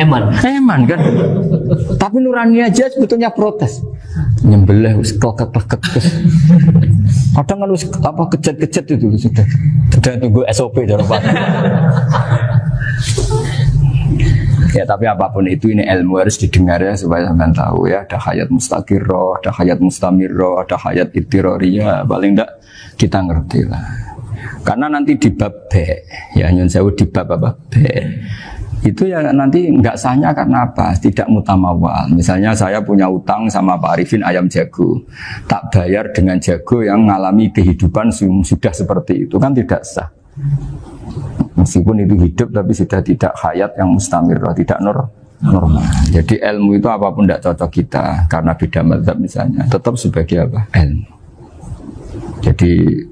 Eman kan. Tapi nurani aja sebetulnya protes. Nyembelih klek-klek. Kadang kan apa kejet-kejet itu sudah tunggu SOP dari Pak. Ya tapi apapun itu ini ilmu harus didengar ya supaya sampean tahu ya, ada hayat mustaqirroh, ada hayat mustamirroh, ada hayat ittiroriyah, paling enggak kita ngerti lah. Karena nanti di bab B, ya nyun sewu di bab apa B, itu ya nanti enggak sahnya karena apa? Tidak mutamawal. Misalnya saya punya utang sama Pak Arifin ayam jago, tak bayar dengan jago yang mengalami kehidupan sudah seperti itu, kan tidak sah. Meskipun itu hidup tapi sudah tidak hayat yang mustamirroh, tidak normal. Jadi ilmu itu apapun tidak cocok kita karena beda mazhab misalnya, tetap sebagai apa? Ilmu. Jadi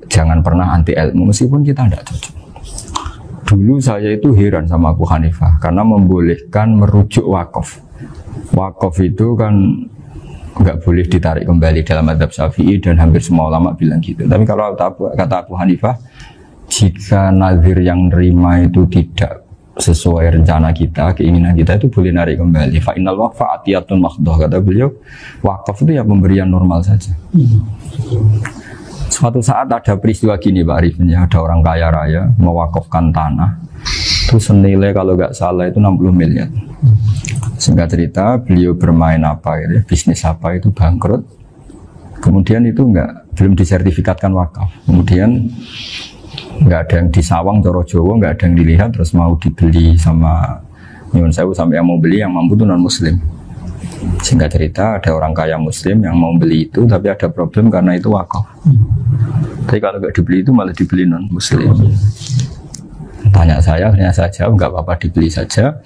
jangan pernah anti ilmu meskipun kita tidak cocok. Dulu saya itu heran sama Abu Hanifah karena membolehkan merujuk wakaf. Wakaf itu kan nggak boleh ditarik kembali dalam mazhab Syafi'i dan hampir semua ulama bilang gitu. Tapi kalau kata Abu Hanifah, jika nazir yang nerima itu tidak sesuai rencana kita, keinginan kita, itu boleh narik kembali. Fa innal waqfa atiyatun makhdoh, kata beliau. Wakaf itu ya pemberian normal saja. Suatu saat ada peristiwa gini Pak Arifin, ya, ada orang kaya raya mewakafkan tanah itu senilai kalau nggak salah itu 60 miliar. Singkat cerita beliau bermain apa ya, bisnis apa itu bangkrut. Kemudian itu belum disertifikatkan wakaf. Kemudian nggak ada yang disawang Coro Jowo, nggak ada yang dilihat, terus mau dibeli sama nyuwun sewu sampai yang mau beli yang mampu itu non muslim. Singkat cerita ada orang kaya muslim yang mau beli itu tapi ada problem karena itu wakaf. Tapi kalau nggak dibeli itu malah dibeli non muslim. Tanya saya, akhirnya saya jawab nggak apa-apa dibeli saja,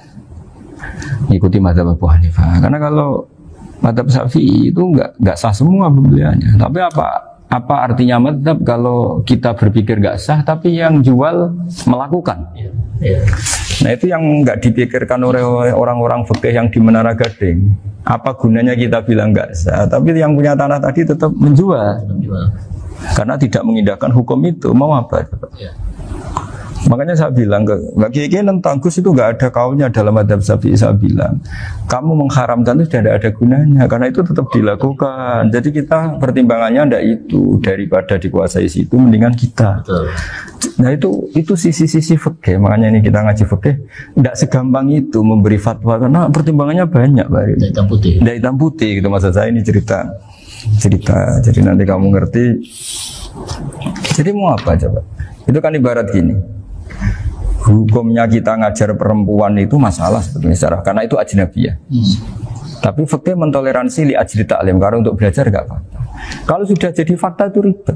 ikuti mazhab Abu Hanifah. Karena kalau mazhab Syafi'i itu nggak sah semua pembeliannya. Tapi apa artinya mazhab kalau kita berpikir nggak sah tapi yang jual melakukan? Nah itu yang nggak dipikirkan oleh orang-orang fikih yang di Menara Gading. Apa gunanya kita bilang nggak sah, tapi yang punya tanah tadi tetap menjual. Karena tidak mengindahkan hukum itu, mau apa? Makanya saya bilang Mbak Kiai tentang Gus itu nggak ada kaulnya dalam mazhab Syafi'i. Saya bilang kamu mengharamkan itu tidak ada gunanya karena itu tetap dilakukan. Jadi kita pertimbangannya tidak itu, daripada dikuasai situ mendingan kita. Betul. Nah itu sisi-sisi fikih. Makanya ini kita ngaji fikih tidak segampang itu memberi fatwa karena pertimbangannya banyak Pak. Tidak hitam putih. Tidak hitam putih gitu maksud saya, ini cerita. Jadi nanti kamu ngerti. Jadi mau apa coba? Itu kan ibarat gini. Hukumnya kita ngajar perempuan itu masalah sebetulnya secara, karena itu ajnabiyah. Tapi fikih mentoleransi li ajli ta'lim, karena untuk belajar enggak apa-apa. Kalau sudah jadi fakta itu ribet.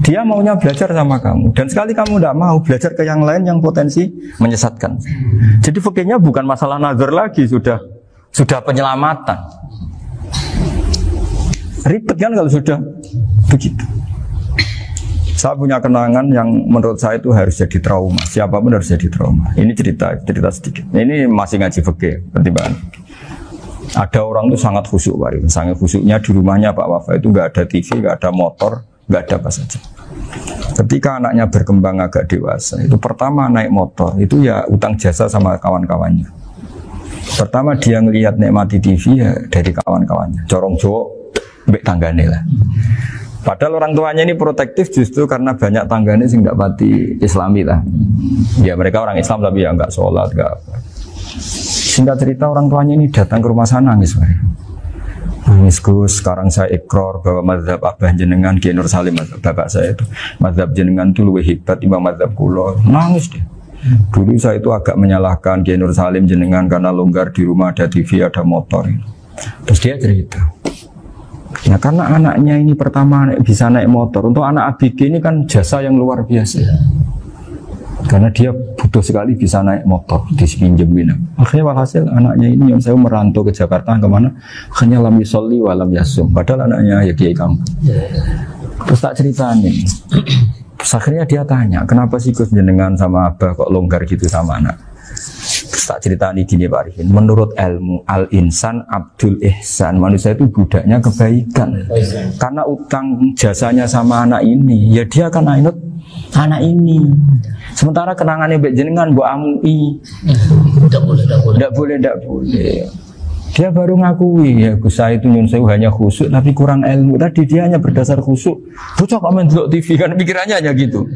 Dia maunya belajar sama kamu dan sekali kamu tidak mau belajar ke yang lain yang potensi menyesatkan. Jadi fikihnya bukan masalah nazar lagi, sudah penyelamatan. Ribet kan kalau sudah begitu. Saya punya kenangan yang menurut saya itu harus jadi trauma. Siapapun harus jadi trauma. Ini cerita sedikit. Ini masih ngaji fikih, pertimbangan. Ada orang itu sangat khusyuk, Pak. Sangat khusyuknya di rumahnya Pak Wafa itu nggak ada TV, nggak ada motor, nggak ada apa saja. Ketika anaknya berkembang agak dewasa, itu pertama naik motor, itu ya utang jasa sama kawan-kawannya. Pertama dia ngelihat nikmati TV ya dari kawan-kawannya. Corong Jawa, mbek tanggane lah. Padahal orang tuanya ini protektif justru karena banyak tangganya sih nggak pati Islami lah. Ya mereka orang Islam tapi ya nggak sholat, nggak apa. Singkat cerita orang tuanya ini datang ke rumah sana nangis, nangis Gus. Sekarang saya ikrar bahwa mazhab abah jenengan Kiai Nur Salim, bapak saya itu mazhab jenengan itu lebih hebat timbang mazhab kula. Nangis dia. Dulu saya itu agak menyalahkan Kiai Nur Salim jenengan karena longgar di rumah ada TV ada motor. Terus dia cerita. Nah karena anaknya ini pertama bisa naik motor, untuk anak ABG ini kan jasa yang luar biasa. Karena dia butuh sekali bisa naik motor, dipinjemin. Akhirnya walhasil anaknya ini yang saya merantau ke Jakarta kemana, hanya lam yusolli wa lam yasum. Padahal anaknya ya kiai kampung. Terus tak ceritanya. Terus akhirnya dia tanya, kenapa sih Gus jenengan sama abah kok longgar gitu sama anak? Terus Tak ceritani gini Pak Arifin. Menurut ilmu al-insan abdul ihsan, manusia itu budaknya kebaikan. Karena utang jasanya sama anak ini, ya dia akan ingat anak ini. Sementara kenangannya mbek jenengan mbok amui. Tidak boleh. Dia baru ngakui ya Gus saya itu nyun sewu hanya khusyuk tapi kurang ilmu. Tadi dia hanya berdasar khusyuk. Bocah kok main delok TV kan pikirannya hanya gitu.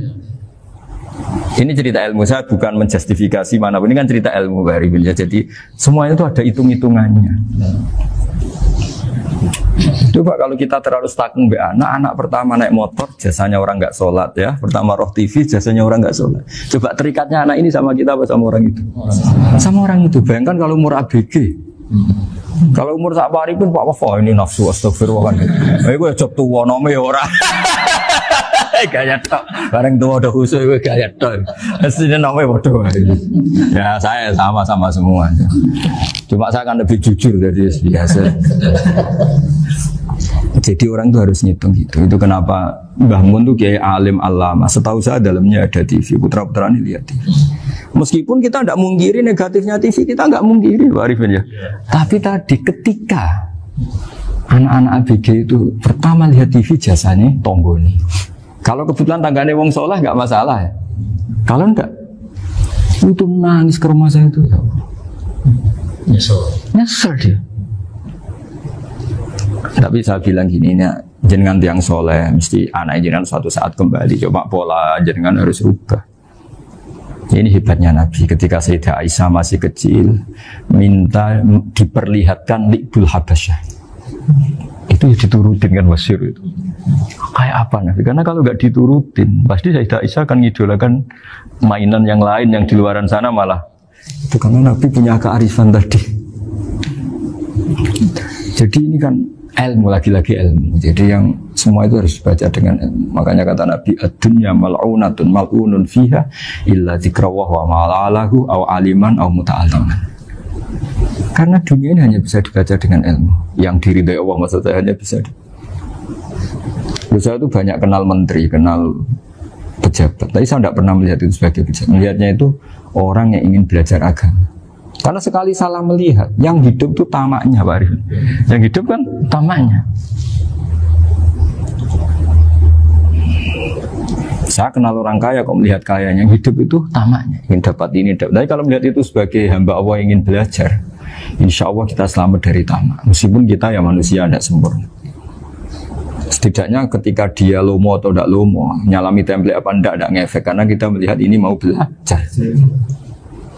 Ini cerita ilmu, saya bukan menjustifikasi manapun, ini kan cerita ilmu Pak Arifin ya. Jadi semuanya itu ada hitung-hitungannya. Coba kalau kita terlalu stagnan anak pertama naik motor jasanya orang nggak sholat ya, pertama roh TV jasanya orang nggak sholat. Coba terikatnya anak ini sama kita apa sama orang itu? Sama orang itu. Bayangkan kalau umur ABG, kalau umur sak Arifin Pak Wafa ini nafsu astagfirullah kan. Gue job tua nome orang. Gaya tok, bareng tua udah khusus gue gaya tok. Aslinya namanya bodoh. Ya saya sama semua. Cuma saya kan lebih jujur dari biasa. Jadi orang itu harus ngitung gitu. Itu kenapa Mbah Mun tuh kayak alim alama. Setahu saya dalamnya ada TV. Putra-putra ini lihat TV. Meskipun kita tidak mungkiri negatifnya TV, kita nggak mungkiri Pak Arifin ya. Tapi tadi ketika anak-anak ABG itu pertama lihat TV jasanya Tonggoni. Kalau kebetulan tanggane wong soleh nggak masalah ya. Kalau enggak, itu nangis ke rumah saya itu. Nyesel dia. Tapi saya bilang gini, jenengan tiang soleh, mesti anak jenengan suatu saat kembali. Coba pola jenengan harus rubah. Ini hebatnya Nabi. Ketika Sayyidah Aisyah masih kecil, minta diperlihatkan Li'bul Habasyah. Itu diturutin kan wasyir itu. Kayak apa Nabi? Karena kalau nggak diturutin, pasti Sayyidah Aisyah akan ngidolakan mainan yang lain yang di luaran sana malah. Itu karena Nabi punya kearifan tadi. Jadi ini kan ilmu, lagi-lagi ilmu. Jadi yang semua itu harus dibaca dengan ilmu. Makanya kata Nabi, ad-dunya mal'unatun mal'unun fiha illa dzikrawah wa ma'alahu aw aliman aw muta'alliman. Karena dunia ini hanya bisa dibaca dengan ilmu. Yang diridai Allah maksud saya hanya bisa. Saya itu banyak kenal menteri, kenal pejabat. Tapi saya tidak pernah melihat itu sebagai pejabat. Melihatnya itu orang yang ingin belajar agama. Karena sekali salah melihat, yang hidup itu tamaknya Pak Arifin. Yang hidup kan tamaknya. Saya kenal orang kaya kok melihat kayanya, yang hidup itu tamaknya, ingin dapat ini, dapat. Tapi kalau melihat itu sebagai hamba Allah yang ingin belajar, insya Allah kita selamat dari tamak. Meskipun kita ya manusia tidak sempurna. Setidaknya ketika dia lomo atau tidak lomo, nyalami template apa tidak ngefek, karena kita melihat ini mau belajar.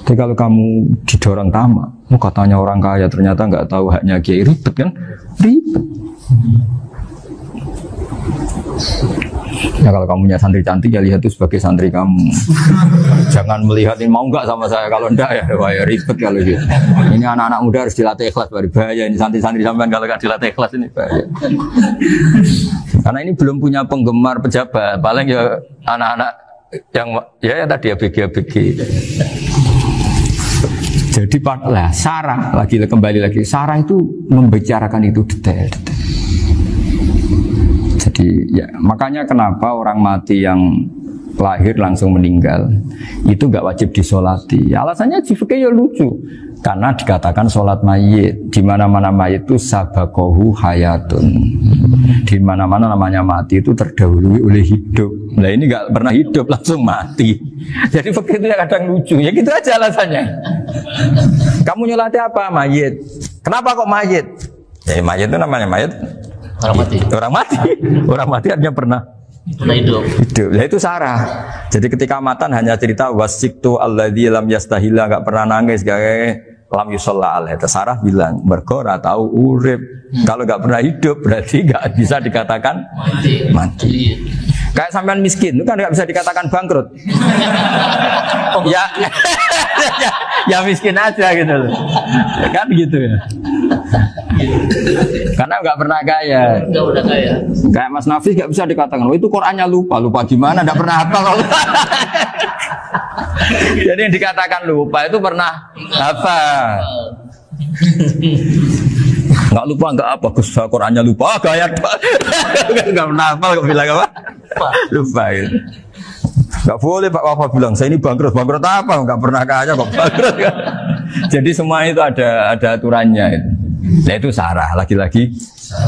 Tapi kalau kamu didorong tamak, katanya orang kaya ternyata nggak tahu haknya kiai, ribet kan? Ribet. Ya kalau kamu punya santri cantik ya lihat itu sebagai santri kamu. Jangan melihat ini mau nggak sama saya, kalau enggak ya wah ya ribet kalau gitu. Ini anak-anak muda harus dilatih ikhlas, baru bahaya ini santri-santri sampean kalau nggak dilatih ikhlas ini bahaya. Karena ini belum punya penggemar pejabat, paling ya anak-anak yang ya tadi ABG. Jadi lah Sarah kembali lagi Sarah itu membicarakan itu detail. Jadi ya makanya kenapa orang mati yang lahir langsung meninggal itu nggak wajib disolati. Alasannya fikih ya lucu. Karena dikatakan sholat mayit, di mana-mana mayit itu sabakohu hayatun. Di mana-mana namanya mati itu terdahului oleh hidup. Nah ini nggak pernah hidup langsung mati. Jadi fikih itu kadang lucu. Ya gitu aja alasannya. Kamu nyolati apa? Mayit. Kenapa kok mayit? Ya mayit itu namanya mayit. Orang mati artinya pernah hidup. Nah itu Sarah. Jadi ketika matan hanya cerita wasiktu alladzi lam yastahila, enggak pernah nangis, lam yusalla alaihi. Sarah bilang mergo ora tau urip. Kalau enggak pernah hidup berarti enggak bisa dikatakan mati. Kayak sampean miskin itu kan enggak bisa dikatakan bangkrut. ya miskin aja gitu loh. Ya kan gitu ya. Karena nggak pernah kaya. Kayak Mas Nafis nggak bisa dikatakan, oh itu Qurannya lupa gimana? Nggak pernah hafal. Jadi yang dikatakan lupa itu pernah hafal. Nggak lupa nggak apa, Qurannya lupa, gaya nggak pernah hafal, kok bilang apa? Lupa itu. Nggak boleh Pak Wafa bilang, saya ini bangkrut apa? Nggak pernah kaya kok bangkrut kan? Jadi semua itu ada aturannya itu. Nah itu sarah, lagi-lagi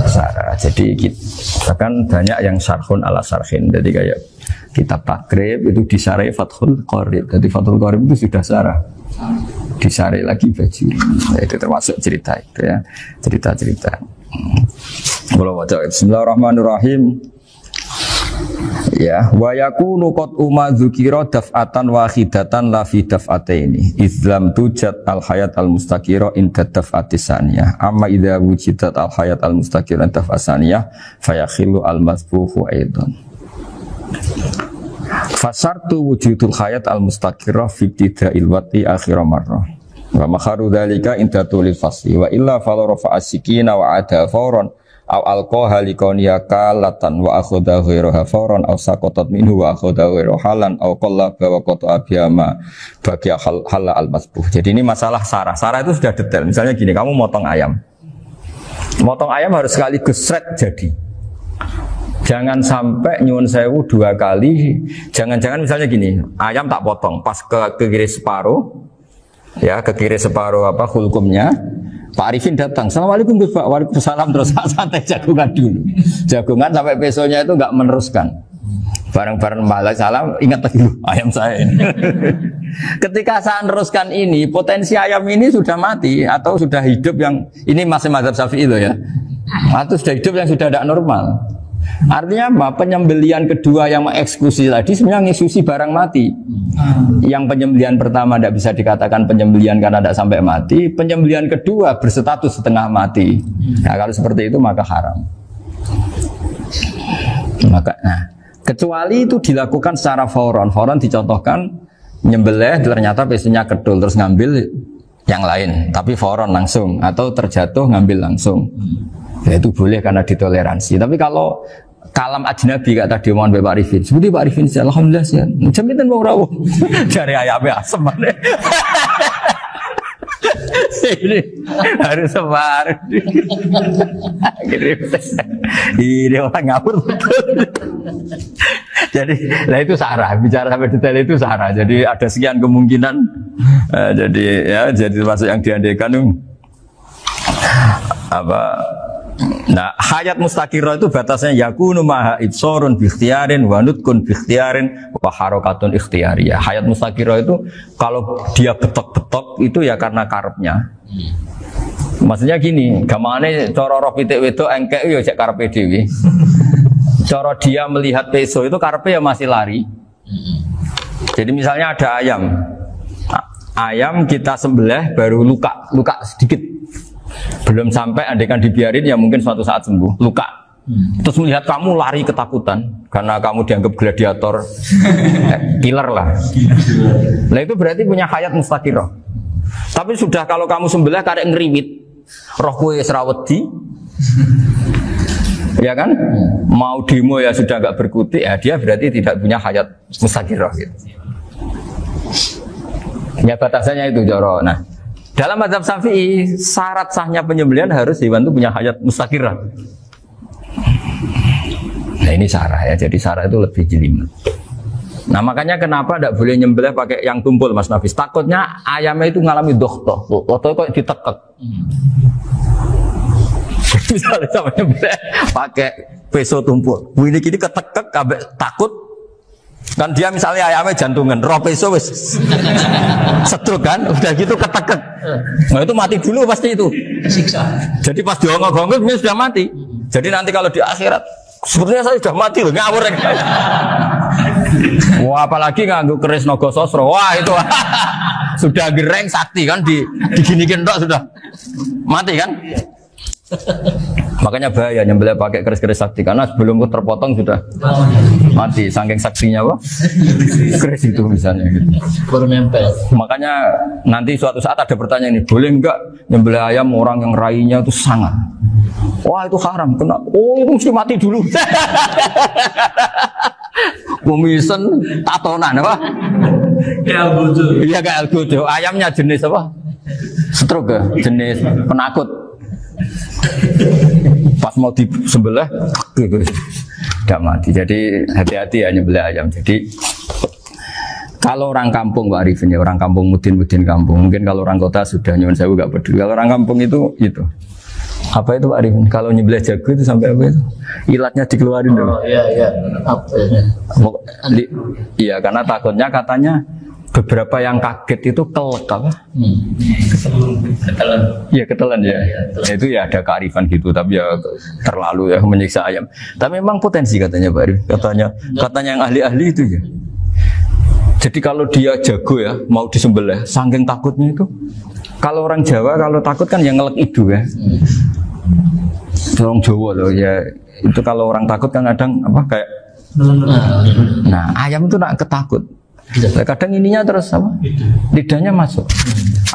sarah. Jadi bahkan banyak yang syarhun ala syarhin. Jadi kayak kitab takrib itu disarai Fathul Qorib. Jadi Fathul Qorib itu sudah sarah. Disarai lagi baju. Nah, itu termasuk cerita itu ya. Cerita-cerita. Bismillahirrahmanirrahim. Ya, wa yakunu qad umma dzukira daf'atan wahidatan la fi daf'ataini. Islam tujad al hayat al mustaqira inda daf'atis saniyah. Amma idza wujidat al hayat al mustaqira inda daf'as saniyah fayakhilu al masbuhu aidan. Fasartu wujudul hayat al mustaqira fi ibtida'il wati akhir marrah. Wa makharu dzalika inda tulil fasli wa illa fala rafa'a sikina wa ada fawran aw alqaha liqaniya kalatan wa akhadha ghayraha fawran aw saqatat minhu wa akhadha ghayraha halan aw qallaba wa qata'a biyama bagi hal al masbuh. Jadi ini masalah sarah. Sarah itu sudah detail. Misalnya gini, kamu motong ayam. Motong ayam harus sekaligus shred jadi. Jangan sampai nyuwun sewu 2 kali. Jangan-jangan misalnya gini, ayam tak potong pas ke kiri separuh. Ya, ke kiri separuh apa hulkumnya. Pak Arifin datang, Assalamualaikum Gus Pak, waalaikumsalam, terus santai jagungan dulu. Jagungan sampai besoknya itu enggak meneruskan. Bareng-bareng balik salam, ingat lagi ayam saya ini. Ketika saya meneruskan ini, potensi ayam ini sudah mati atau sudah hidup yang ini masih mazhab Syafi'i loh ya. Atau sudah hidup yang sudah tidak normal. Artinya apa? Penyembelian kedua yang mengeksekusi tadi sebenarnya ngeksusi barang mati. Yang penyembelian pertama tidak bisa dikatakan penyembelian karena tidak sampai mati. Penyembelian kedua berstatus setengah mati. Nah, kalau seperti itu maka haram. Kecuali itu dilakukan secara fauron. Fauron dicontohkan nyembelih ternyata pesunya kedul terus ngambil yang lain. Tapi fauron langsung atau terjatuh ngambil langsung. Ya itu boleh karena ditoleransi. Tapi kalau kalam ajnabi kata tadi mohon Pak Arifin, seperti Pak Arifin alhamdulillah sih. Jaminan mau rawuh dari ayamnya asem. Ini harus sebar. Ini orang ngawur betul. Jadi, lah itu sarah. Bicara sampai detail itu sarah. Jadi ada sekian kemungkinan. Jadi ya, jadi termasuk yang diandaikan apa? Nah, hayat mustaqirah itu batasnya yakunu maha ibsorun bikhtiarin wa nutkun bikhtiarin wa harakatun ikhtiyariyah. Hayat mustaqirah itu kalau dia betok-betok itu ya karena karepnya. Maksudnya gini, gamane cara roh pitik wedok engkek ya cek karepe dhewe. Cara dia melihat peso itu karepe ya masih lari. Jadi misalnya ada ayam. Ayam kita sembelih baru luka sedikit. Belum sampai andaikan dibiarin ya mungkin suatu saat sembuh, luka. Terus melihat kamu lari ketakutan karena kamu dianggap gladiator, killer lah. Nah itu berarti punya hayat mustaqirah. Tapi sudah kalau kamu sembelih karek ngeriwit, roh kue serawedi, ya kan? Mau demo ya sudah nggak berkutik, ya dia berarti tidak punya hayat mustaqirah gitu. Ya batasannya itu Joro. Nah, dalam mazhab Syafi'i syarat sahnya penyembelihan harus hewan itu punya hayat mustaqirah. Nah ini sarah ya, jadi sarah itu lebih jelimet. Nah makanya kenapa tidak boleh nyembelih pakai yang tumpul Mas Nafis? Takutnya ayamnya itu ngalami dohtoh, atau kok ditekek. Misalnya sama nyembelih pakai peso tumpul, ini kini ketekek, takut. Kan dia misalnya ayamnya jantungan, roh peso wis setruk kan, udah gitu ketekek. Nah itu mati dulu pasti itu. Siksa. Jadi pas diongok-ongok dia sudah mati. Jadi nanti kalau di akhirat, sepertinya saya sudah mati loh, ngawur. Wah apalagi nganggo keris naga sosro, wah itu sudah gereng sakti kan, diginikin tok sudah mati kan. Makanya bahaya nyembelih pakai keris-keris sakti karena sebelum terpotong sudah mati saking saksinya apa? Keris itu misalnya gitu. Menempel. Makanya nanti suatu saat ada pertanyaan ini, boleh enggak nyembelih ayam orang yang rainya itu sangat? Wah itu haram, kena. Oh itu mesti mati dulu. Kumisen tatonan apa? Ya algojo. Iya kayak algojo. Ayamnya jenis apa? Stroke ya? Jenis penakut. Pas mau disembelih tidak mati. Jadi hati-hati ya nyembelih ayam. Jadi Kalau orang kampung Pak Arifin ya, orang kampung mudin kampung. Mungkin kalau orang kota sudah nyuwun sewu gak peduli. Kalau orang kampung itu. Apa itu Pak Arifin? Kalau nyembelih jago itu sampai apa itu? Ilatnya dikeluarin dulu. Oh iya. Apa ya? Iya, karena takutnya katanya beberapa yang kaget itu kelek apa? Ketelan. Iya ketelan ya. Itu ya ada kearifan gitu, tapi ya terlalu ya menyiksa ayam. Tapi memang potensi katanya Pak Arif. Katanya yang ahli-ahli itu ya. Jadi kalau dia jago ya, mau disembelih, saking takutnya itu. Kalau orang Jawa kalau takut kan yang ngelek idu ya. Orang Jawa loh ya. Itu kalau orang takut kan kadang apa kayak. Nah ayam itu nak ketakut. Kadang ininya terus apa? Lidahnya masuk.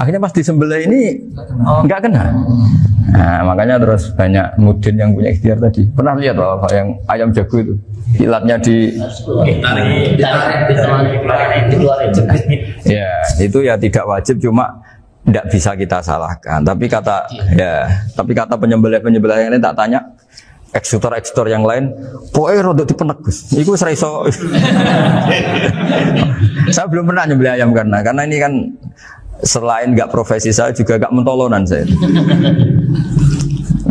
Akhirnya pas disembelih ini nggak kena. Nah makanya terus banyak mudin yang punya ikhtiar tadi. Pernah lihat loh apa yang ayam jago itu? Ilatnya di ya itu ya tidak wajib, cuma tidak bisa kita salahkan. Tapi kata penyembelih yang lain tak tanya eksekutor yang lain, pokoknya rodok dipenek Gus. Iku seraiso. Saya belum pernah nyembelih ayam karena ini kan selain nggak profesi saya juga nggak mentolonan saya.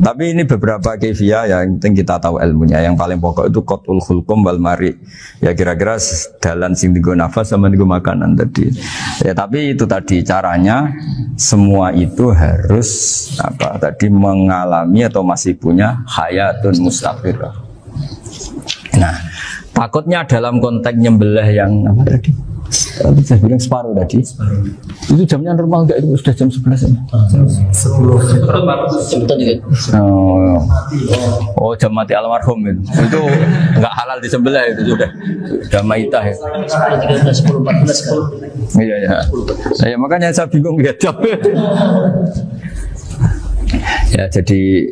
Tapi ini beberapa kefiah yang penting kita tahu ilmunya. Yang paling pokok itu qatul khulqum wal mari. Ya kira-kira dalan sing digo nafas sama digo makanan tadi. Ya tapi itu tadi caranya semua itu harus mengalami atau masih punya hayatun mustaqirah. Nah, takutnya dalam konteks nyembelih yang apa tadi? Tadi saya bilang separuh tadi. Itu jamnya normal enggak? Itu sudah jam 11 ya? 10. Oh, jam mati almarhum itu. Itu enggak halal disembelih itu sudah maitah ya. 10.14 kan. Iya. Ya makanya saya bingung ya jam. Ya jadi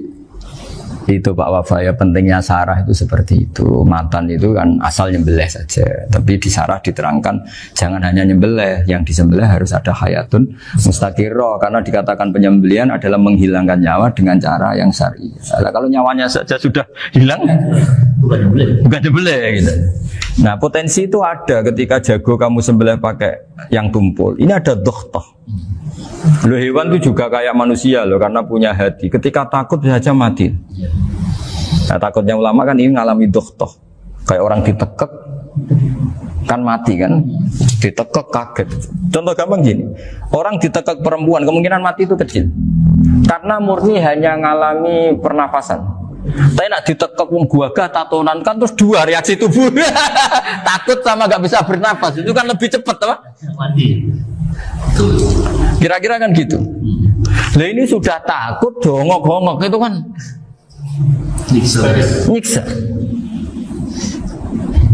itu Pak Wafa ya, pentingnya sarah itu seperti itu. Matan itu kan asal nyembelih saja, tapi di sarah diterangkan jangan hanya nyembelih, yang disembelih harus ada hayatun mustaqirah, karena dikatakan penyembelihan adalah menghilangkan nyawa dengan cara yang syar'i. Kalau nyawanya saja sudah hilang bukan nyembelih gitu. Nah potensi itu ada ketika jago kamu sembelih pakai yang tumpul. Ini ada dohtoh. Loh, hewan itu juga kayak manusia loh, karena punya hati. Ketika takut saja mati. Nah, takutnya ulama kan ini ngalami dohtoh. Kayak orang ditekek kan mati kan, ditekek kaget. Contoh gampang gini, orang ditekek perempuan kemungkinan mati itu kecil, karena murni hanya ngalami pernafasan. Tapi nak ditekek wong gagah tatonan kan terus dua reaksi tubuh. Takut sama gak bisa bernafas, itu kan lebih cepat apa? Mati. Kira-kira kan gitu. Lah ini sudah takut dongok-dongok itu kan nyiksa.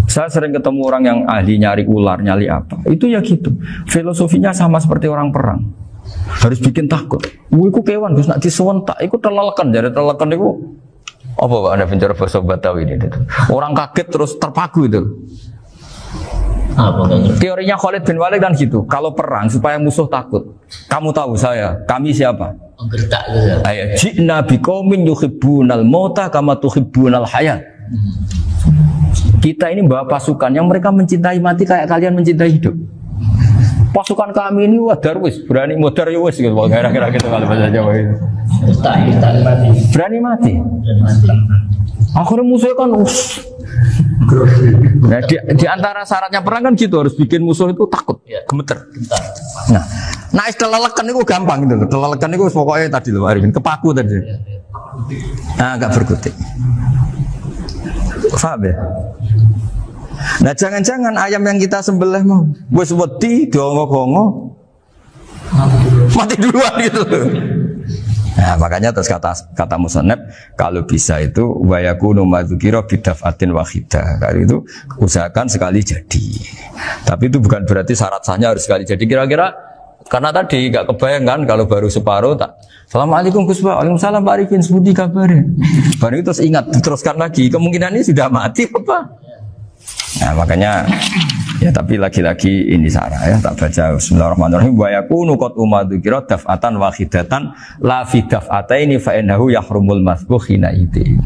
Saya sering ketemu orang yang ahli nyari ular, nyari apa. Itu ya gitu. Filosofinya sama seperti orang perang. Harus bikin takut. Iku kewan Gus nak disewentak, iku telelekan, jadi telelekan iku apa Pak Anda bicara bahasa Batawi ini? Orang kaget terus terpaku itu. Teorinya Khalid bin Walid kan gitu. Kalau perang supaya musuh takut. Kamu tahu kami siapa? Gertak gitu. Ayat ji'na biqaumin yuhibbunal mauta kama tuhibbunal hayat. Kita ini bawa pasukan yang mereka mencintai mati kayak kalian mencintai hidup. Pasukan kami ini darwis, berani modar ya wis gitu. Kira-kira gitu kalau bahasa Jawa itu. Mati. Berani mati. Akhirnya musuhnya kan nah, di antara syaratnya perang kan gitu, harus bikin musuh itu takut, gemeter. Nah istilah lelekan itu gampang gitu. Lelekan itu pokoknya tadi loh Arifin, kepaku tadi. Nah agak berkutik. Paham ya? Nah jangan-jangan ayam yang kita sembelih mau wis wedi dongok-dongok mati duluan gitu. Nah makanya terus kata musannaf kalau bisa itu wa yakunu madzukira bidafatin wahidah. Kalau itu usahakan sekali jadi. Tapi itu bukan berarti syarat sahnya harus sekali jadi. Kira-kira karena tadi gak kebayangkan kalau baru separuh tak. Assalamualaikum Gus Pak. Waalaikumsalam Pak Arifin, sebudi kabarnya. Baru itu terus ingat diteruskan lagi. Kemungkinan ini sudah mati apa? Nah makanya ya tapi lagi-lagi ini sarah ya, tak baca bismillahirrahmanirrahim wa yakunu qad umadzukira daf'atan wahidatan la fi daf'ataini fa innahu yahrumul masbuh hina idi.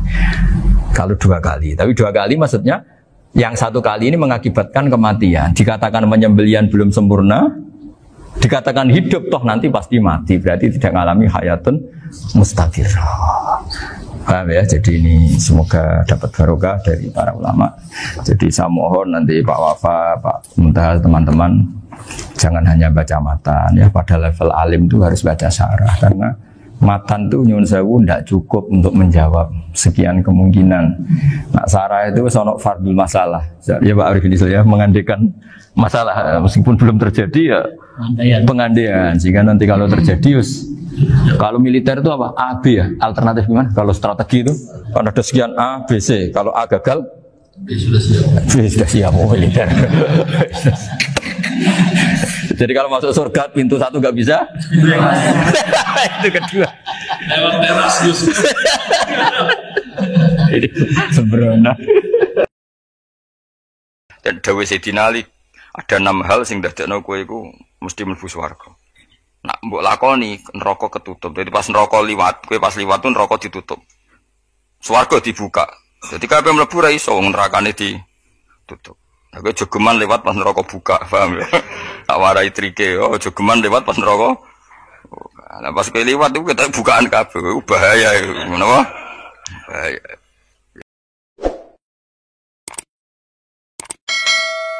Kalau dua kali, tapi dua kali maksudnya Yang satu kali ini mengakibatkan kematian. Dikatakan penyembelian belum sempurna, dikatakan hidup toh nanti pasti mati. Berarti tidak mengalami hayatun mustadirah. Paham ya? Jadi ini semoga dapat barokah dari para ulama. Jadi saya mohon nanti Pak Wafa, Pak Muntaha, teman-teman jangan hanya baca matan ya. Pada level alim itu harus baca syarah karena matan itu nyuwun sewu tidak cukup untuk menjawab sekian kemungkinan. Nah, syarah itu sono fardul masalah. Ya Pak Arif ini saya mengandekan masalah meskipun belum terjadi ya pengandaian. Sehingga nanti kalau terjadi kalau militer itu apa? A, B ya? Alternatif gimana? Kalau strategi itu kalau ada sekian A, B, C. Kalau A gagal B sudah siap. B sudah siap militer. Jadi kalau masuk surga pintu satu nggak bisa, itu kedua. Lewat teras Yusuf. Ini sembrono. Dan Dawe Sayyidina Ali ada 6 hal sing dadekno kowe iku mesti mlebu swarga. Nak mbok lakoni neraka ketutup. Jadi pas neraka liwat, kowe pas liwat tuh neraka ditutup. Swarga dibuka. Jadi kabeh mlebu ra iso nerakane ditutup. Nah, kowe jogeman lewat pas neraka buka, paham ya? Tak warai trike, oh jogeman lewat pas neraka. Nah pas kowe liwat itu kita bukaan kabeh, bahaya itu. Menapa? Bahaya.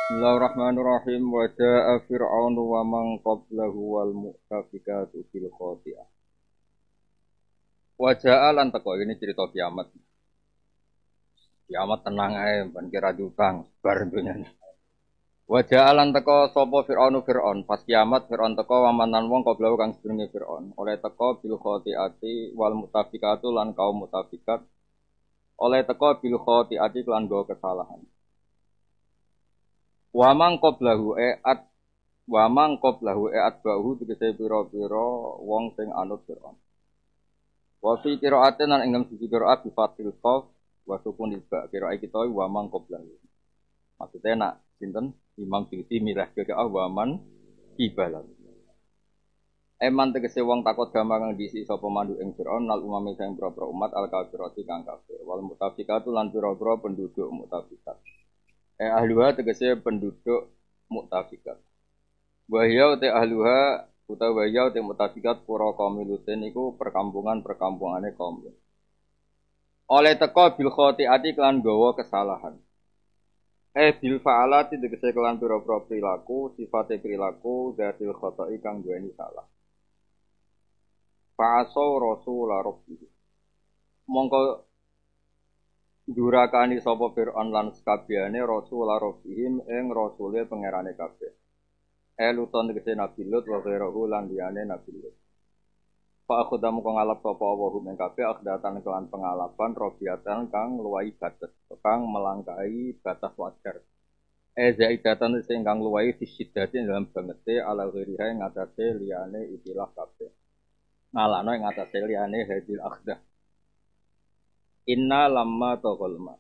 Bismillahirrahmanirrahim. Wa jaa fir'aunu wa man qablahu wal mu'tafikatu bil khati'ah. Wa jaa lan teko ini cerita kiamat. Kiamat tenang ae, ben kira diutang bar dunyane. Wa jaa lan teko sapa fir'aunu fir'aun, pas kiamat fir'aun teko wamanan wong qablahu kang sedurunge fir'aun. Oleh teko bil khati'ati wal mu'tafikatu lan kaum mu'tafikat. Oleh teko bil khati'ati lan go kesalahan. Wamang qablahu bahu tegese pira-pira wong sing anut Fir'aun. Wa fi qira'atin lan ing siji qira'at bi fathil qaf wa sukun ba qira'at kita wamang qablahu. Maksudnya nak sinten Imam Suyuti milah qira'ah waman ibalah. Eman tegese wong takut gambar kang diisi sapa mandu ing Fir'aun nal umame sing pira-pira umat al kafirati kang kafir wal mutafikatu lan pira-pira penduduk mutafikat. Ahluha tegese penduduk muktafikat. Wahya te ahluha utawa wahya te muktafikat pura kaum Lutin iku perkampungan-perkampungane kaum Lut. Oleh teka bil khati'ati kelan gawa kesalahan. Bil fa'alati tegese kelan pira-pira perilaku, sifate perilaku zatil khata'i kang duweni salah. Fa'asaw rasul rabbih. Mongko durakani sapa Fir'aun lan sakabehane rasul rabbihim ing rasule pangerane kabeh. Luton tegese Nabi Lut wa ghairuhu lan liyane Nabi Lut. Fa akhdamu kang ngalap sapa wa hum ing kabeh akhdatan kelan pengalapan robiatan kang luwahi batas, kang melangkai batas wajar. Zaidatan sing kang luwahi fisidati dalam bangete ala ghairiha ing atase liyane ikilah kabeh. Ngalano ing atase liyane hadil akhdah. Inna lamma toghol ma.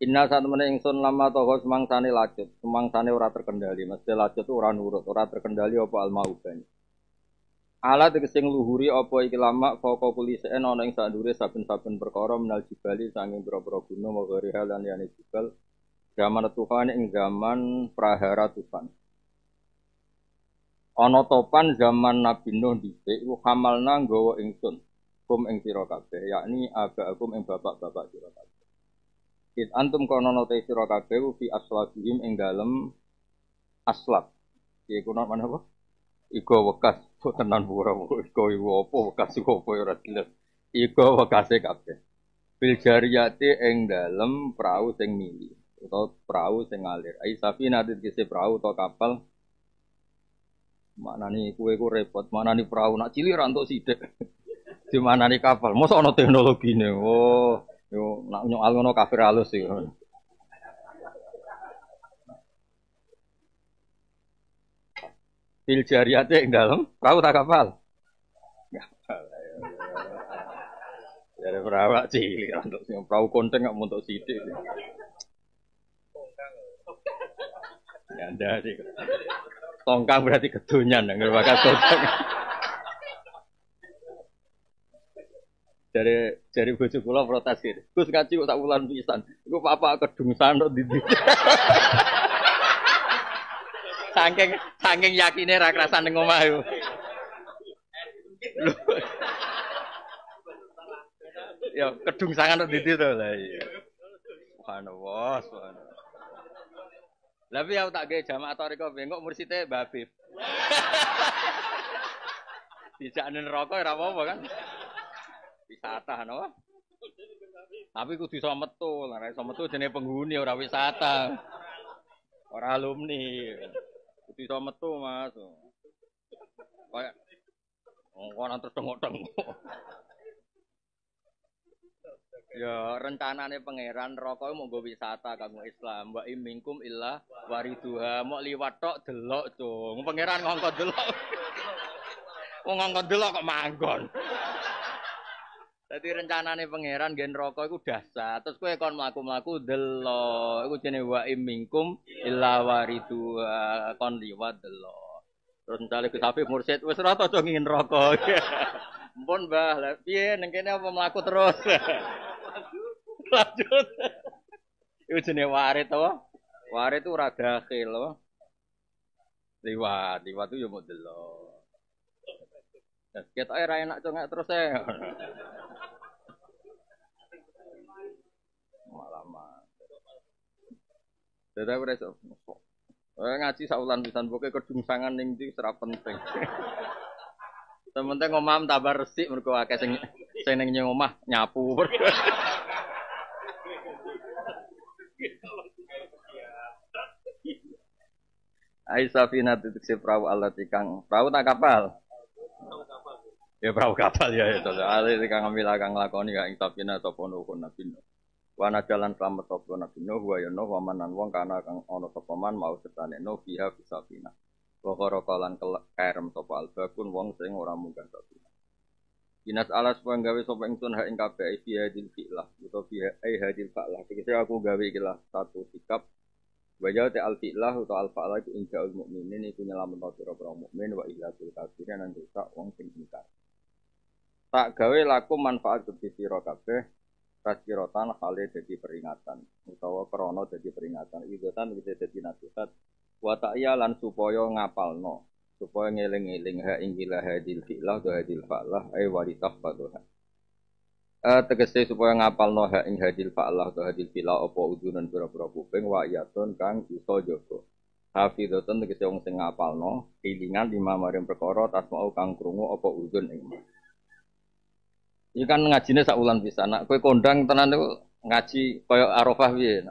Inna saat mana ingsun lamma toghol semangsane lacut, semangsane ora terkendali. Mesti lacut ora nurut, ora terkendali apa alma ubani. Ala tegese ngluhuri apa iki lama foko kulisen ana ing sadure saben-saben perkara menal jibali sanging pira-pira gunung wa ghairi lan liyane jibal. Zaman tufan ing zaman prahara tufan. Ana topan zaman Nabi Nuh dhisik hamalna nggawa ingsun. Ing sira kabeh yakni abaakum ing bapak-bapak sira kabeh. It antum kono te sira kabeh fi aslabihim ing dalem aslab. Iku nang mana apa? Iku wekas tenan ora iku apa wekas iku apa ora jelas. Iku wekase kabeh. Bil jariyati ing dalem prau sing mili utawa prau sing ngalir. Ai safinah tegese prau utawa kapal. Maknane kuwe ku repot, maknane prau nak cilik ra entuk sithik. Di mana nih kapal? Masa ono teknologi nih? Oh, yo nak nyoal ngono kafir halus sih. Bil jariyate ing dalem perahu tak kapal. Ya perahu cilik untuk sing perahu konteng gak untuk sithik. Ya ndak sih. Tongkang berarti kedonyan nang bakat tongkang. Dari bojo kula protes gitu. Gus ngaji kok sak wulan pisan. Iku papa kedungsan kok ndi. Saking yakine ra krasan ning omah yo. Ya kedungsangan kok ndi to lah iya. Subhanallah, subhanallah. Lah piye aku tak gawe jamaah toriko bengok mursite Mbak Habib. Dijakne neraka ora apa-apa kan. Wisata napa? Tapi kudu iso metu, ora iso metu jenenge penghuni ora wisata. Ora alumni. Kudu iso metu, Mas. Kayak ngono terus tengok-tengok. Ya rencanane pangeran neraka mau nggo wisata kanggo Islam. Wa imingkum illa wariduha. Mok liwat tok delok, Cung. Pangeran ngongkon delok. Wong ngongkon delok kok manggon. Dadi rencanane pangeran gen neraka iku dahsyat. Terus kowe kon mlaku-mlaku delok. Iku jenenge wa imingkum illa wariduha. Kon liwat delok. Terus misale Gus Habib mursyid wis ora tau ngingin neraka. Ampun Mbah, lha piye ning kene apa mlaku terus? Lanjut. Iku jenenge warit to. Warit itu ora dakhil to. Liwat itu yo mau delok. Nah, ketoke ora enak congak terus e. Malaman. Dadi ora iso. Ngaji saulan pisan pokoke kedungsangan ning ndi ora penting. Sementing omah tambah resik mergo akeh sing ning omah nyapu. Aisafina titik si perahu alat ikang perahu tak kapal. Ya perahu kapal ya itu. Alat ikang ambil akang lakoni ya Aisafina atau ponukun nabino. Wana jalan selamat sopo nabino. Huayono wamanan wong karena kang ono sopoman mau setane no biha bisafina. Wakoro kalan kerem sopo albakun wong sing ora munggah safina. Dinas alas pun gawe sopo ingsun hak ing kabeh biha hadil fi'lah utawa biha hadil fa'lah. Tegese aku gawe ikilah satu sikap. Wajah te al-fi'lah atau al-fa'lah itu inja'ul mu'minin itu nyelametno pira-pira mukmin wa ilatul kafirin lan rusak wong sing ingkar. Tak gawe laku manfaat kedhi sira kabeh raskirotan hale dadi peringatan utawa krana dadi peringatan idotan bisa dadi nasihat wa ta'ya lan supaya ngapalno supaya ngeling-eling ha inggilah hadil fi'lah atau hadil fa'lah ay waritah fadha. Tegese supaya ngapalno hak ing hadil fa'lah atau hadil fila apa udunan pira-pira kuping wa yatun kang iso jaga. Hafidhatun tegese wong sing ngapalno ilingan lima maring perkara tasmau kang krungu apa udun ing. Iki kan ngajine sak wulan pisan. Nek kowe kondang tenan niku ngaji kaya Arafah piye.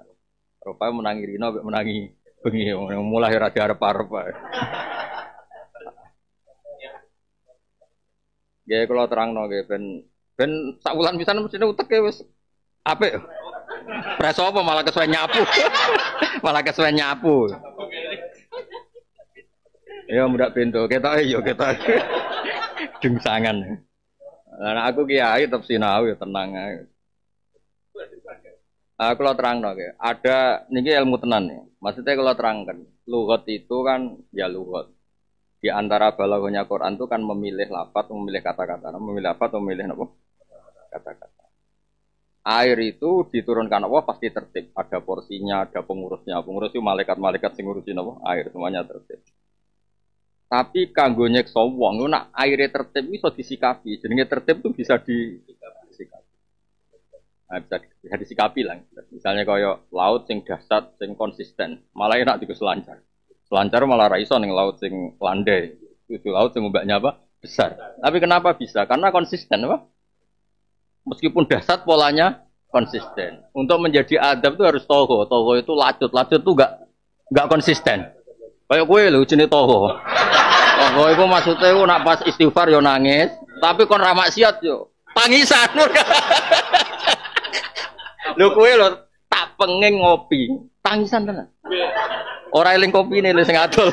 Arafah menangi rino mek menangi bengi mulai ra diarep-arep wae. Nggih kula terangno nggih ben sak wulan pisan mestine uteke wis apik. Preso apa malah kesuwen nyapu. Malah kesuwen nyapu. Ya mudak pintu, ketoke yo ketoke. Dungsangan. Lah aku kiai tetep sinau ya tenang ae. Aku lo terangno nggih. Ada niki ilmu tenan nih. Maksudnya kalau terangkan, lughat itu kan ya lughat. Di antara balaghahnya Quran itu kan memilih lafaz, memilih kata-kata, memilih lafaz, memilih apa? Kata-kata. Air itu diturunkan Allah pasti tertib. Ada porsinya, ada pengurusnya. Pengurus itu malaikat-malaikat sing ngurusin apa? Air semuanya tertib. Tapi kanggo nyekso wong nak aire tertib iso disikapi. Jenenge tertib itu bisa disikapi. Nah, bisa disikapi lah. Misalnya kaya laut sing dahsyat, sing konsisten, malah enak diku selancar. Selancar malah ra iso ning laut sing landai. Itu laut sing ombaknya apa? Besar. Tapi kenapa bisa? Karena konsisten apa? Meskipun dahsyat polanya konsisten. Untuk menjadi adab itu harus toho. Toho itu lacut. Lacut itu enggak konsisten. Kayak kowe lho jenenge toho. Toho itu maksudnya itu nak pas istighfar yo nangis, tapi kon ra maksiat yo tangisan. Lho kowe lho tak pengen ngopi, tangisan tenan. Ora eling kopine lho sing adol.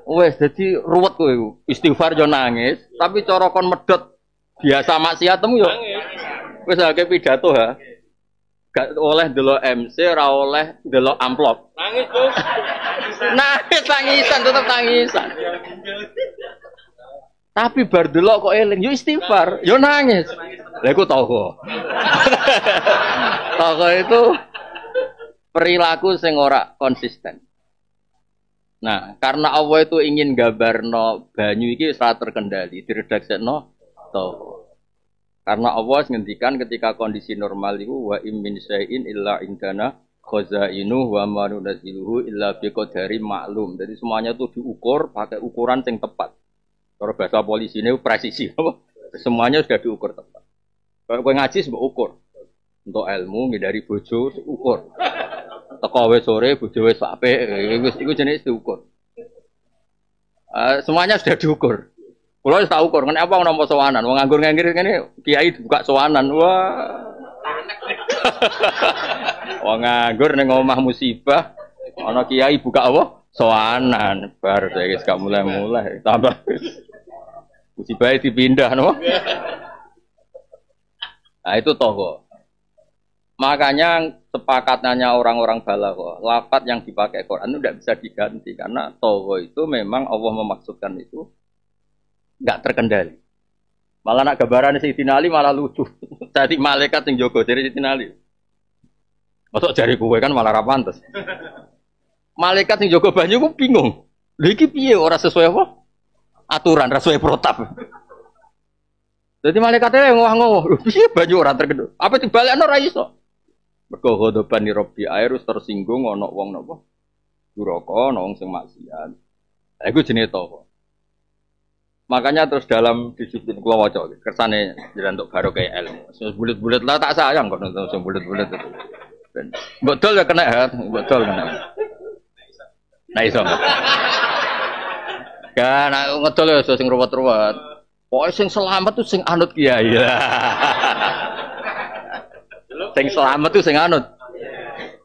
Wes dadi ruwet kowe istighfar yo nangis, tapi cara kon medhot biasa maksiatmu yo wis akeh pidato ha. Gak oleh delok MC, ora oleh delok amplop. Nangis, Bos. Nangis tangisan tetep tangisan. Tapi bar delok kok eling, yo istighfar, yo nangis. Lha iku toko. Toko itu perilaku sing ora konsisten. Nah, karena Allah itu ingin gambarno banyu iki ora terkendali, diredaksekno toko. Karena Allah ngendikan ketika kondisi normal itu wa min syai'in illa indana khazainu wa ma nunzilu illa biqadari maklum. Jadi semuanya itu diukur pakai ukuran yang tepat. Kalau bahasa polisi ini presisi, semuanya sudah diukur tepat. Kalau kowe ngaji sebab ukur. Untuk ilmu ngindari bojo ukur. Teko wis sore bojo wis apik, iku jenis diukur. Semuanya sudah diukur. Kulo wis tak ukur, kenapa nampa sowanan? Wong nganggur-nganggur ngene kiai buka sowanan. Wah. Wong nganggur ning omah musibah, ana kiai buka apa? Sowanan. Bar wis gak mulai-mulai, tambah musibah dipindah no. Nah itu togo. Makanya sepakatannya orang-orang balaghah, lafaz yang dipakai Quran itu tidak bisa diganti karena togo itu memang Allah memaksudkan itu nggak terkendali. Malah nak gambaran Sayyidina Ali malah lucu. Jadi malaikat yang jogo dari Sayyidina Ali. Masuk jari kowe kan malah ra pantes. Malaikat yang jogo banyu ku bingung. Lha iki piye ora sesuai apa? Aturan ra sesuai protap. Jadi malaikatnya ngowah-ngowah, lho piye banyu ora terkedul. Apa dibalekno ra iso. Mergo ghadaban Rabbi air wis tersinggung ana wong napa? Duraka, ana wong sing maksiat. Lah iku jenenge toko. Makanya terus dalam disiplin kula waca kersane njenengan untuk barokah ilmu. Sing bulet-bulet lah tak sayang kok nonton sing bulet-bulet itu. Mbok dol ya kena ya, mbok dol kena. Nah iso. Kan ngedol ya sing ruwet-ruwet. Pokoke sing selamat tuh sing anut kiai. Sing selamat tuh sing anut.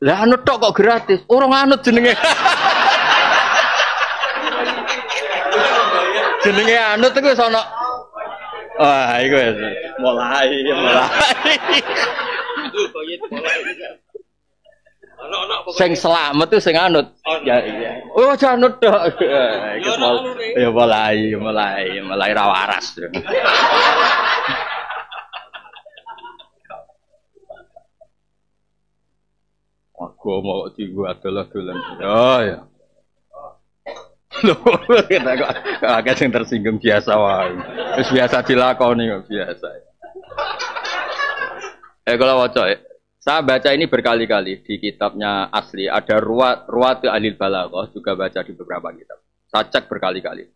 Lah anut tok kok gratis. Urung anut jenenge. Jenenge anut iku wis ana. Wah, iku wis mulai. Sing selamat tuh sing anut. Ya iya. Oh, janut tok. Iku ya mulai ra waras. Aku mau dibuat dolan-dolan. Oh ya. Loh, kita kok agak sing tersinggung biasa wae. Wis biasa dilakoni kok biasa. Kalau waca saya baca ini berkali-kali di kitabnya asli ada ruwat ahli balaghah juga baca di beberapa kitab. Saya cek berkali-kali.